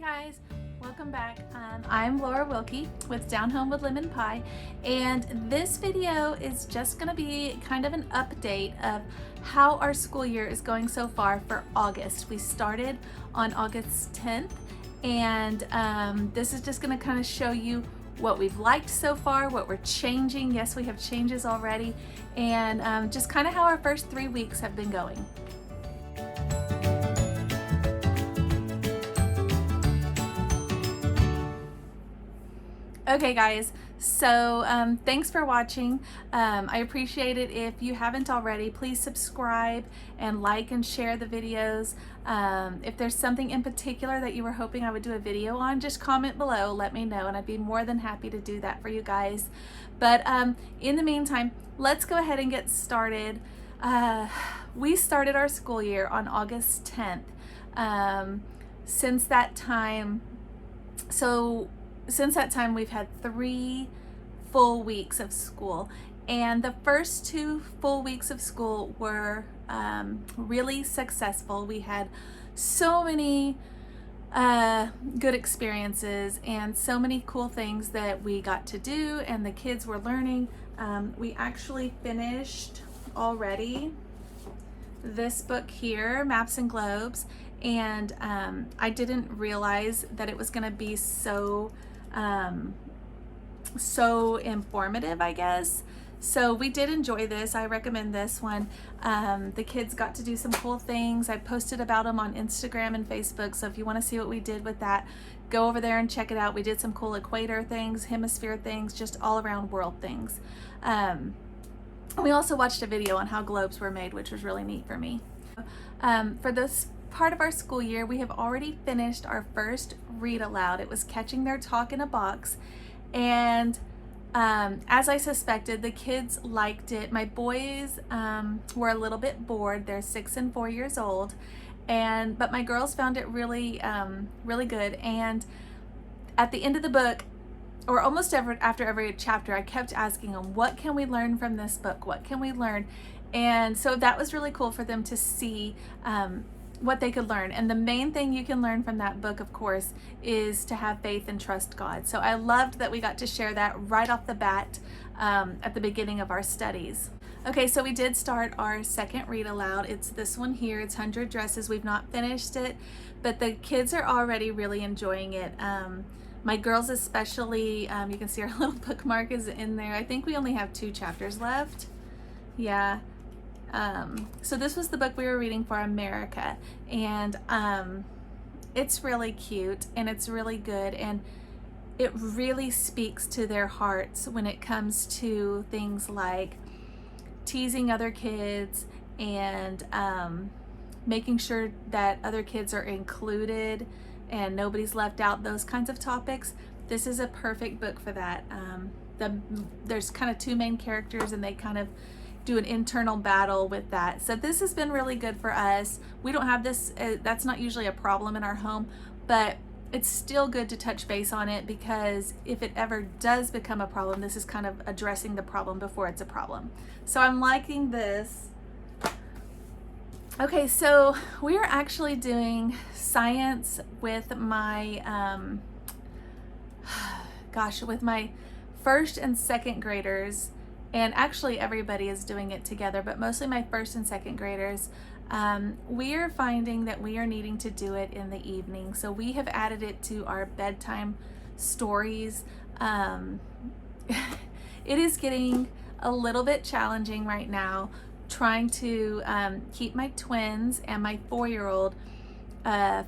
guys, welcome back. I'm Laura Wilkie with Down Home with Lemon Pie, and this video is just going to be kind of an update of how our school year is going so far for August. We started on August 10th, and this is just going to kind of show you what we've liked so far, what we're changing. Yes, we have changes already, and just kind of how our first 3 weeks have been going. Okay guys, so thanks for watching. I appreciate it. If you haven't already, please subscribe and like and share the videos. If there's something in particular that you were hoping I would do a video on, just comment below, let me know, and I'd be more than happy to do that for you guys. But in the meantime, let's go ahead and get started. We started our school year on August 10th. Since that time, we've had 3 full weeks of school, and the first 2 full weeks of school were really successful. We had so many good experiences and so many cool things that we got to do, and the kids were learning. We actually finished already this book here, Maps and Globes, and I didn't realize that it was going to be so informative, I guess. So we did enjoy this. I recommend this one. The kids got to do some cool things. I posted about them on Instagram and Facebook, so if you want to see what we did with that, go over there and check it out. We did some cool equator things, hemisphere things, just all around world things. We also watched a video on how globes were made, which was really neat for me. For this part of our school year, we have already finished our first read aloud. It was Catching Their Talk in a Box, and as I suspected, the kids liked it. My boys were a little bit bored. They're 6 and 4 years old, but my girls found it really really good. And at the end of the book, or almost after every chapter, I kept asking them, what can we learn from this book? What can we learn? And so that was really cool for them to see what they could learn. And the main thing you can learn from that book, of course, is to have faith and trust God. So I loved that we got to share that right off the bat at the beginning of our studies. Okay, so we did start our second read aloud. It's this one here. It's 100 Dresses. We've not finished it, but the kids are already really enjoying it. My girls especially, you can see our little bookmark is in there. I think we only have 2 chapters left. Yeah. So this was the book we were reading for America, and it's really cute and it's really good, and it really speaks to their hearts when it comes to things like teasing other kids and making sure that other kids are included and nobody's left out, those kinds of topics. This is a perfect book for that. There's kind of 2 main characters, and they kind of do an internal battle with that. So this has been really good for us. We don't have this, that's not usually a problem in our home, but it's still good to touch base on it, because if it ever does become a problem, this is kind of addressing the problem before it's a problem. So I'm liking this. Okay, so we are actually doing science with my, with my 1st and 2nd graders. And actually everybody is doing it together, but mostly my 1st and 2nd graders. We are finding that we are needing to do it in the evening. So we have added it to our bedtime stories. It is getting a little bit challenging right now, trying to keep my twins and my 4-year-old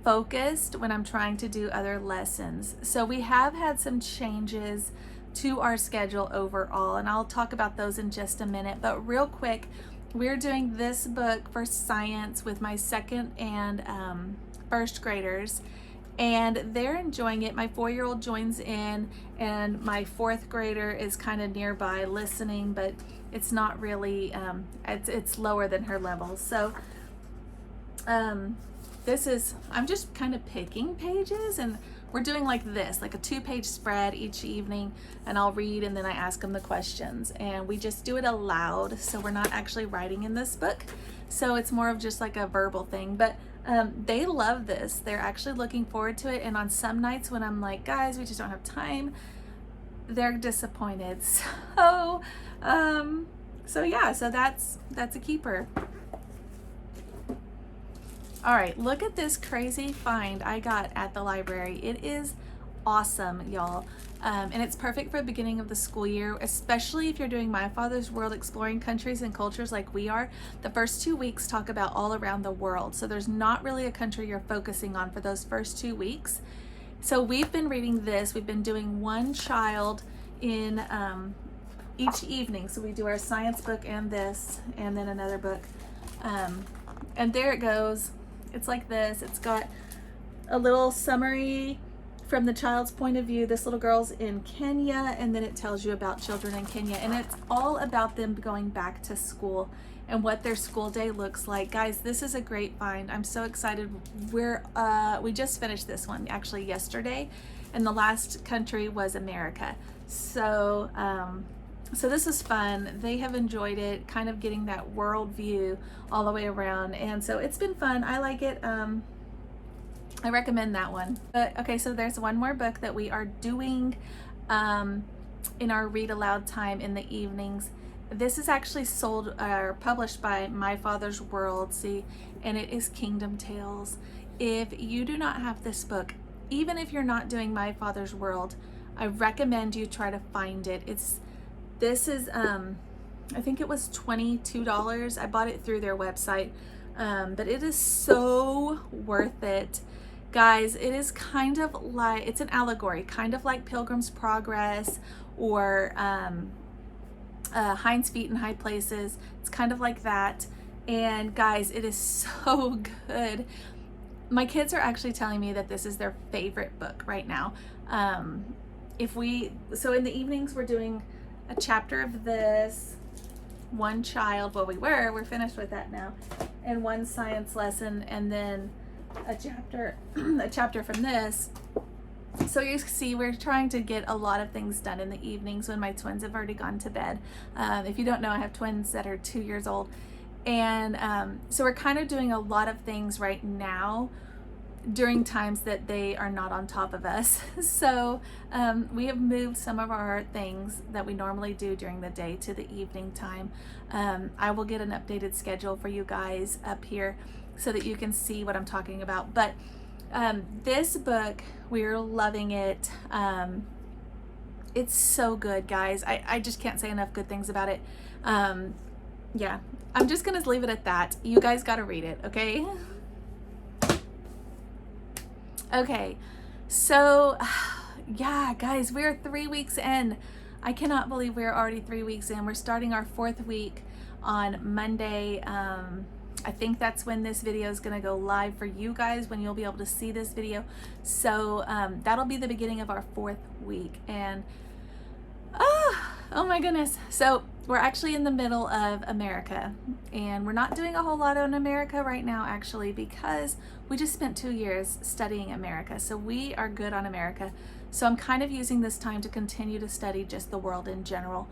focused when I'm trying to do other lessons. So we have had some changes to our schedule overall, and I'll talk about those in just a minute. But real quick, we're doing this book for science with my 2nd and 1st graders, and they're enjoying it. My 4-year-old joins in, and my 4th grader is kind of nearby listening, but it's not really, it's lower than her level. So I'm just kind of picking pages, and we're doing like this, like a 2-page spread each evening, and I'll read and then I ask them the questions, and we just do it aloud, so we're not actually writing in this book, so it's more of just like a verbal thing. But They love this. They're actually looking forward to it. And on some nights when I'm like, guys, we just don't have time, they're disappointed. So yeah, so that's a keeper. All right, look at this crazy find I got at the library. It is awesome, y'all. And it's perfect for the beginning of the school year, especially if you're doing My Father's World, exploring countries and cultures like we are. The first 2 weeks talk about all around the world. So there's not really a country you're focusing on for those first 2 weeks. So we've been reading this. We've been doing one child in each evening. So we do our science book and this, and then another book. And there it goes. It's like this. It's got a little summary from the child's point of view. This little girl's in Kenya, and then it tells you about children in Kenya, and it's all about them going back to school and what their school day looks like. Guys, this is a great find. I'm so excited. We just finished this one actually yesterday, and the last country was America. So so this is fun. They have enjoyed it, kind of getting that world view all the way around, and so it's been fun. I like it. I recommend that one. But okay, so there's one more book that we are doing in our read aloud time in the evenings. This is actually sold or published by My Father's World, see, and it is Kingdom Tales. If you do not have this book, even if you're not doing My Father's World, I recommend you try to find it. This is I think it was $22. I bought it through their website, but it is so worth it. Guys, it is kind of like, it's an allegory, kind of like Pilgrim's Progress or Hind's Feet in High Places. It's kind of like that. And guys, it is so good. My kids are actually telling me that this is their favorite book right now. So in the evenings, we're doing a chapter of this, one child, well, we're finished with that now, and one science lesson, and then a chapter from this. So you see, we're trying to get a lot of things done in the evenings when my twins have already gone to bed. If you don't know, I have twins that are 2 years old, and so we're kind of doing a lot of things right now during times that they are not on top of us. So we have moved some of our things that we normally do during the day to the evening time. I will get an updated schedule for you guys up here so that you can see what I'm talking about. But this book, we're loving it. It's so good, guys. I just can't say enough good things about it. Yeah, I'm just gonna leave it at that. You guys gotta read it, okay? Okay, so yeah, guys, we're 3 weeks in. I cannot believe we're already 3 weeks in. We're starting our 4th week on Monday. I think that's when this video is gonna go live for you guys, when you'll be able to see this video. So that'll be the beginning of our 4th week. And oh my goodness. So we're actually in the middle of America, and we're not doing a whole lot on America right now, actually, because we just spent 2 years studying America. So we are good on America. So I'm kind of using this time to continue to study just the world in general.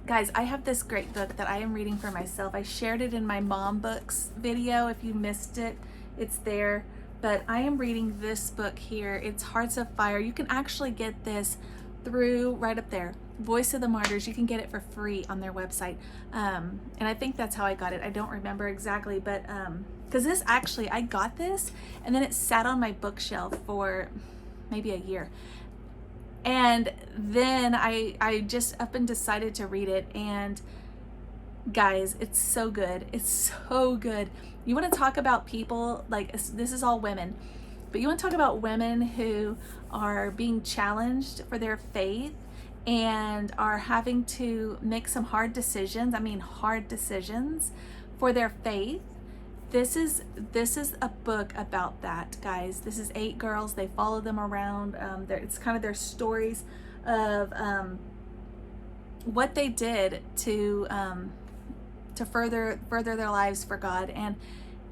Guys, I have this great book that I am reading for myself. I shared it in my mom books video. If you missed it, it's there. But I am reading this book here. It's Hearts of Fire. You can actually get this through right up there, Voice of the Martyrs. You can get it for free on their website. And I think that's how I got it. I don't remember exactly, but because this actually, I got this and then it sat on my bookshelf for maybe a year. And then I just up and decided to read it, and guys, it's so good. It's so good. You want to talk about people, like, this is all women, but you want to talk about women who are being challenged for their faith and are having to make some hard decisions. I mean, hard decisions for their faith. This is a book about that, guys. This is 8 girls. They follow them around. It's kind of their stories of what they did to further their lives for God, and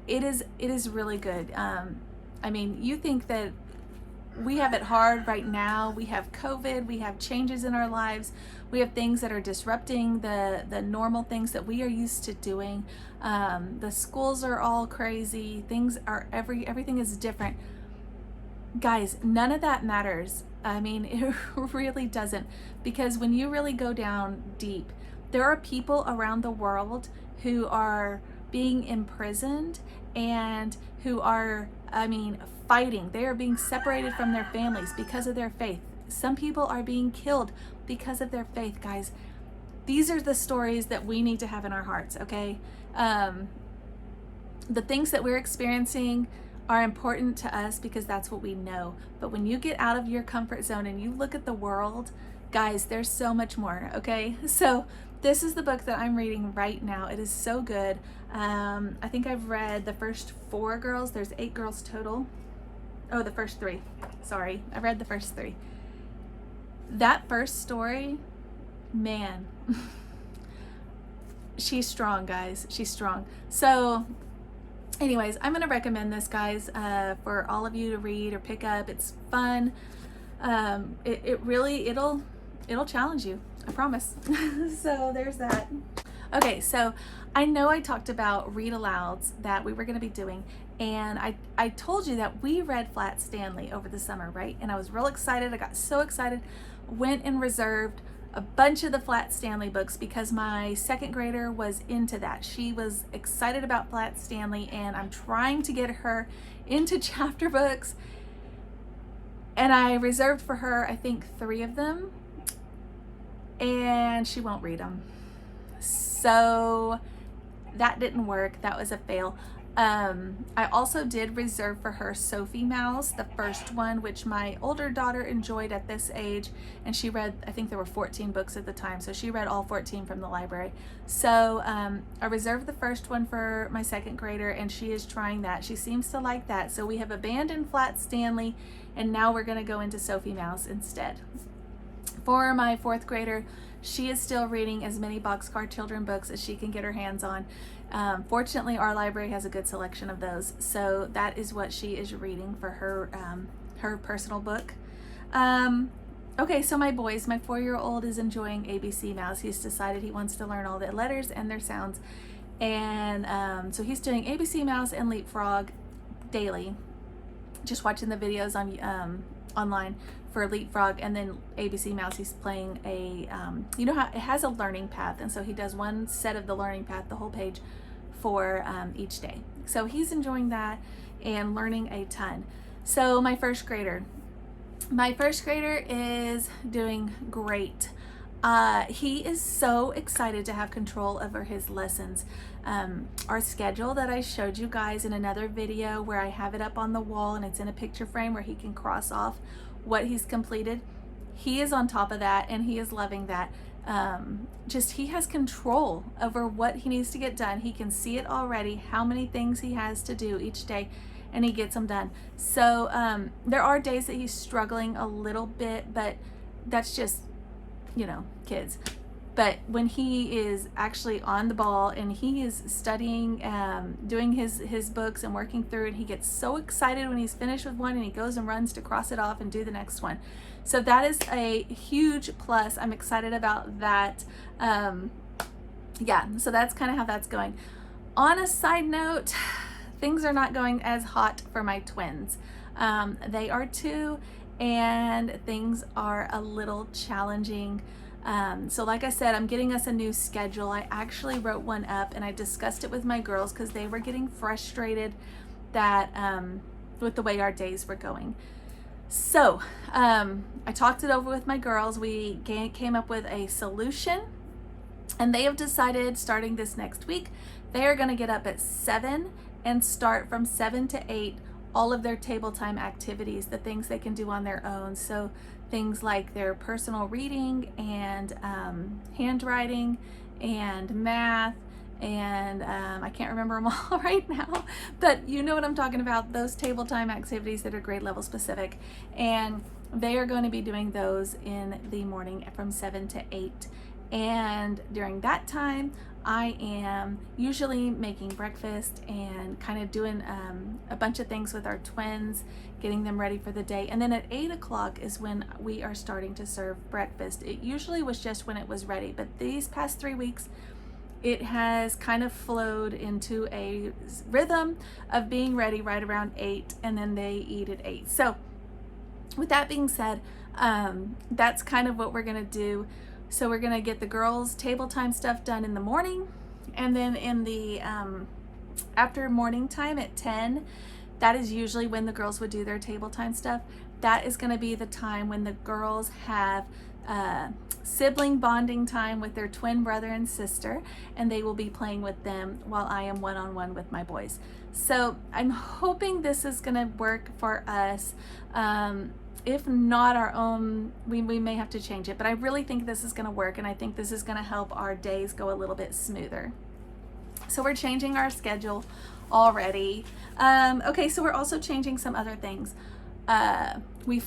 it is really good. I mean, you think that we have it hard right now. We have COVID, we have changes in our lives, we have things that are disrupting the normal things that we are used to doing. The schools are all crazy, everything is different. Guys, none of that matters. I mean, it really doesn't, because when you really go down deep, there are people around the world who are being imprisoned and who are, fighting. They are being separated from their families because of their faith. Some people are being killed because of their faith, guys. These are the stories that we need to have in our hearts, okay? The things that we're experiencing are important to us because that's what we know. But when you get out of your comfort zone and you look at the world, guys, there's so much more, okay? So this is the book that I'm reading right now. It is so good. I think I've read the first 4 girls. There's 8 girls total. Oh, the first 3. Sorry, I read the first 3. That first story, man, she's strong, guys. She's strong. So anyways, I'm going to recommend this, guys, for all of you to read or pick up. It's fun. It'll challenge you. I promise. So there's that. Okay, so I know I talked about read alouds that we were going to be doing, and I told you that we read Flat Stanley over the summer, right? And I was real excited. I got so excited, went and reserved a bunch of the Flat Stanley books because my 2nd grader was into that. She was excited about Flat Stanley, and I'm trying to get her into chapter books, and I reserved for her, I think, 3 of them, and she won't read them. So that didn't work. That was a fail. I also did reserve for her Sophia Mouse, the first one, which my older daughter enjoyed at this age, and she read, I think there were 14 books at the time, so she read all 14 from the library. So I reserved the first one for my 2nd grader, and she is trying that. She seems to like that. So we have abandoned Flat Stanley, and now we're going to go into Sophia Mouse instead. For my 4th grader, she is still reading as many Boxcar Children books as she can get her hands on. Fortunately, our library has a good selection of those, so that is what she is reading for her her personal book. Okay, so my boys, my 4-year-old is enjoying ABC Mouse. He's decided he wants to learn all the letters and their sounds, and so he's doing ABC Mouse and Leapfrog daily, just watching the videos on online for Leapfrog, and then ABC Mouse, he's playing a, you know how it has a learning path, and so he does one set of the learning path, the whole page, for each day. So he's enjoying that and learning a ton. So my first grader is doing great. He is so excited to have control over his lessons. Our schedule that I showed you guys in another video, where I have it up on the wall and it's in a picture frame where he can cross off what he's completed, he is on top of that, and he is loving that. He has control over what he needs to get done. He can see it already, how many things he has to do each day, and he gets them done. So there are days that he's struggling a little bit, but that's just, kids. But when he is actually on the ball and he is studying, doing his books and working through it, he gets so excited when he's finished with one, and he goes and runs to cross it off and do the next one. So that is a huge plus. I'm excited about that. Yeah, so that's kind of how that's going. On a side note, things are not going as hot for my twins. They are 2, and things are a little challenging. So like I said, I'm getting us a new schedule. I actually wrote one up, and I discussed it with my girls because they were getting frustrated that with the way our days were going. So I talked it over with my girls. We came up with a solution, and they have decided, starting this next week, they are going to get up at 7 and start from 7 to 8 all of their table time activities, the things they can do on their own. So things like their personal reading and handwriting and math, and I can't remember them all right now, but you know what I'm talking about, those table time activities that are grade level specific. And they are going to be doing those in the morning from 7 to 8. And during that time, I am usually making breakfast and kind of doing a bunch of things with our twins, getting them ready for the day. And then at 8 o'clock is when we are starting to serve breakfast. It usually was just when it was ready, but these past 3 weeks, it has kind of flowed into a rhythm of being ready right around 8, and then they eat at 8. So with that being said, that's kind of what we're gonna do. So we're gonna get the girls' table time stuff done in the morning, and then in the after morning time at 10, that is usually when the girls would do their table time stuff. That is gonna be the time when the girls have sibling bonding time with their twin brother and sister, and they will be playing with them while I am one-on-one with my boys. So I'm hoping this is gonna work for us. If not our own, we may have to change it, but I really think this is gonna work, and I think this is gonna help our days go a little bit smoother. So we're changing our schedule already. Okay, so we're also changing some other things. We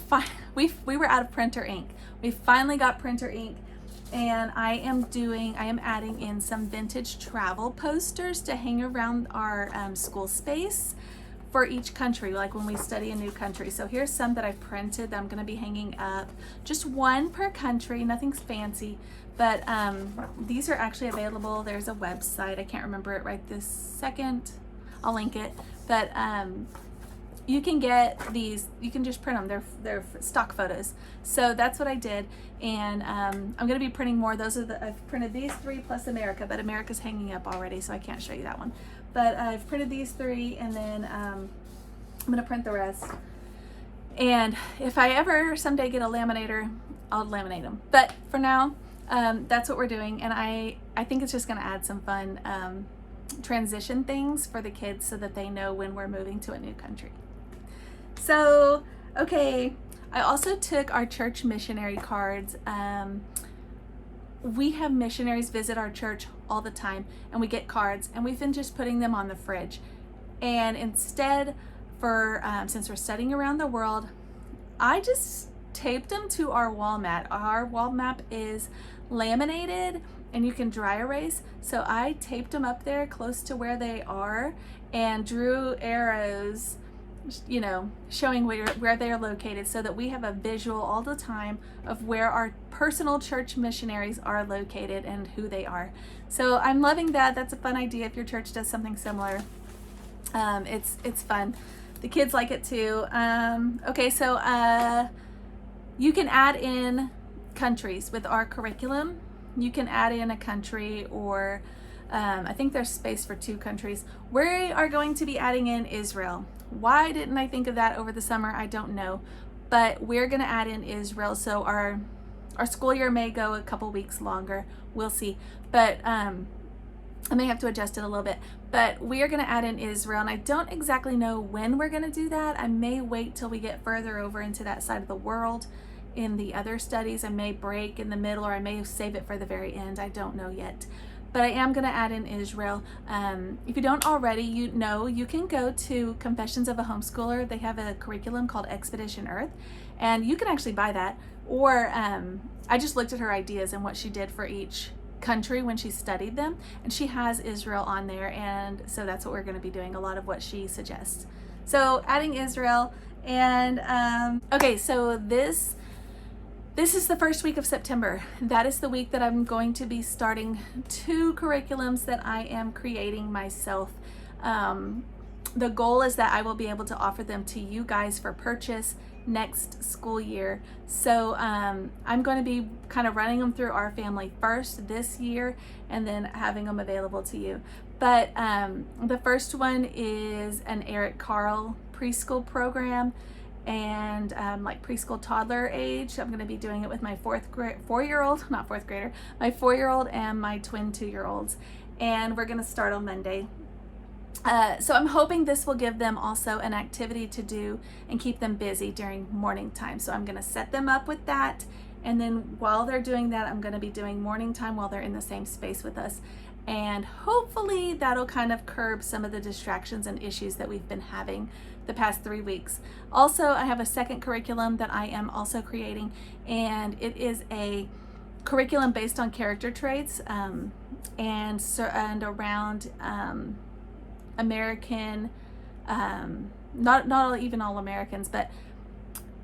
were out of printer ink. We finally got printer ink, and I am adding in some vintage travel posters to hang around our school space for each country, like when we study a new country. So here's some that I printed that I'm gonna be hanging up. Just one per country, nothing's fancy, but these are actually available. There's a website, I can't remember it right this second. I'll link it, but you can get these, you can just print them, they're stock photos. So that's what I did, and I'm gonna be printing more. I've printed these 3 plus America, but America's hanging up already, so I can't show you that one. But I've printed these 3, and then I'm gonna print the rest. And if I ever someday get a laminator, I'll laminate them. But for now, that's what we're doing, and I think it's just gonna add some fun transition things for the kids so that they know when we're moving to a new country. So, okay, I also took our church missionary cards. We have missionaries visit our church all the time, and we get cards, and we've been just putting them on the fridge. And instead, since we're studying around the world, I just taped them to our wall mat. Our wall map is laminated, and you can dry erase. So I taped them up there close to where they are and drew arrows, you know, showing where they are located, so that we have a visual all the time of where our personal church missionaries are located and who they are. So I'm loving that. That's a fun idea if your church does something similar. It's fun. The kids like it too. Okay, so you can add in countries with our curriculum. You can add in a country, or I think there's space for 2 countries. We are going to be adding in Israel. Why didn't I think of that over the summer? I don't know, but we're gonna add in Israel. So our school year may go a couple weeks longer. We'll see, but I may have to adjust it a little bit. But we are gonna add in Israel, and I don't exactly know when we're gonna do that. I may wait till we get further over into that side of the world. In the other studies, I may break in the middle, or I may save it for the very end. I don't know yet. But I am going to add in Israel. If you don't already, you know, you can go to Confessions of a Homeschooler. They have a curriculum called Expedition Earth, and you can actually buy that. Or I just looked at her ideas and what she did for each country when she studied them, and she has Israel on there, and so that's what we're going to be doing, a lot of what she suggests. So adding Israel, and okay, so this is the first week of September. That is the week that I'm going to be starting 2 curriculums that I am creating myself. The goal is that I will be able to offer them to you guys for purchase next school year. So I'm going to be kind of running them through our family first this year, and then having them available to you. But the first one is an Eric Carl preschool program, and like preschool toddler age. I'm going to be doing it with my 4-year-old, not 4th grader, my 4-year-old and my twin 2-year-olds, and we're going to start on Monday. So I'm hoping this will give them also an activity to do and keep them busy during morning time. So I'm going to set them up with that, and then while they're doing that, I'm going to be doing morning time while they're in the same space with us, and hopefully that'll kind of curb some of the distractions and issues that we've been having the past 3 weeks. Also, I have a second curriculum that I am also creating, and it is a curriculum based on character traits, and around American, not even all Americans, but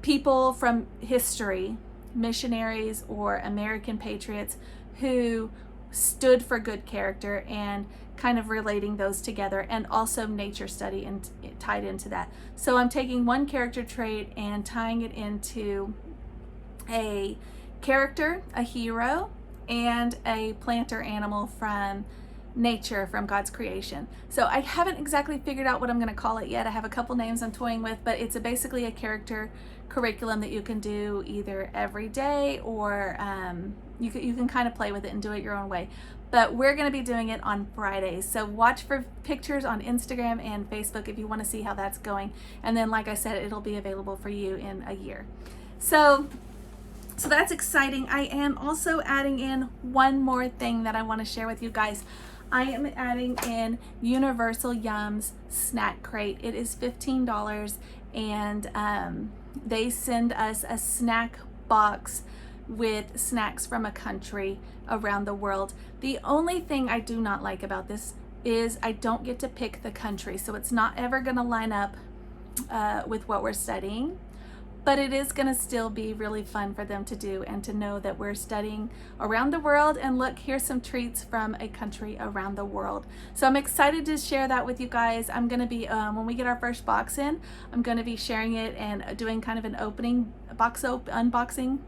people from history, missionaries or American patriots who stood for good character, and kind of relating those together, and also nature study and tied into that. So I'm taking one character trait and tying it into a character, a hero, and a plant or animal from nature, from God's creation. So I haven't exactly figured out what I'm going to call it yet. I have a couple names I'm toying with, but it's basically a character curriculum that you can do either every day, or you can kind of play with it and do it your own way. But we're going to be doing it on Fridays. So watch for pictures on Instagram and Facebook if you want to see how that's going. And then, like I said, it'll be available for you in a year. So that's exciting. I am also adding in one more thing that I want to share with you guys. I am adding in Universal Yum's snack crate. It is $15, and they send us a snack box with snacks from a country around the world. The only thing I do not like about this is I don't get to pick the country, so it's not ever going to line up with what we're studying. But it is going to still be really fun for them to do, and to know that we're studying around the world, and look, here's some treats from a country around the world. So I'm excited to share that with you guys. I'm going to be, when we get our first box in, I'm going to be sharing it and doing kind of an unboxing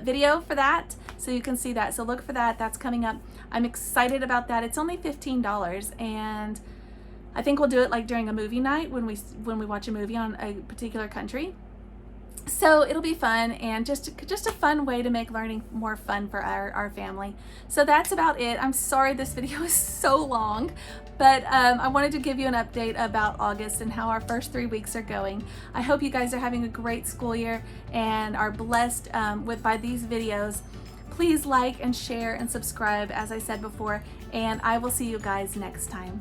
video for that, so you can see that. So look for that. That's coming up. I'm excited about that. It's only $15, and I think we'll do it like during a movie night when we watch a movie on a particular country. So it'll be fun, and just a fun way to make learning more fun for our family. So that's about it. I'm sorry this video is so long, but I wanted to give you an update about August and how our first 3 weeks are going. I hope you guys are having a great school year and are blessed by these videos. Please like and share and subscribe, as I said before, and I will see you guys next time.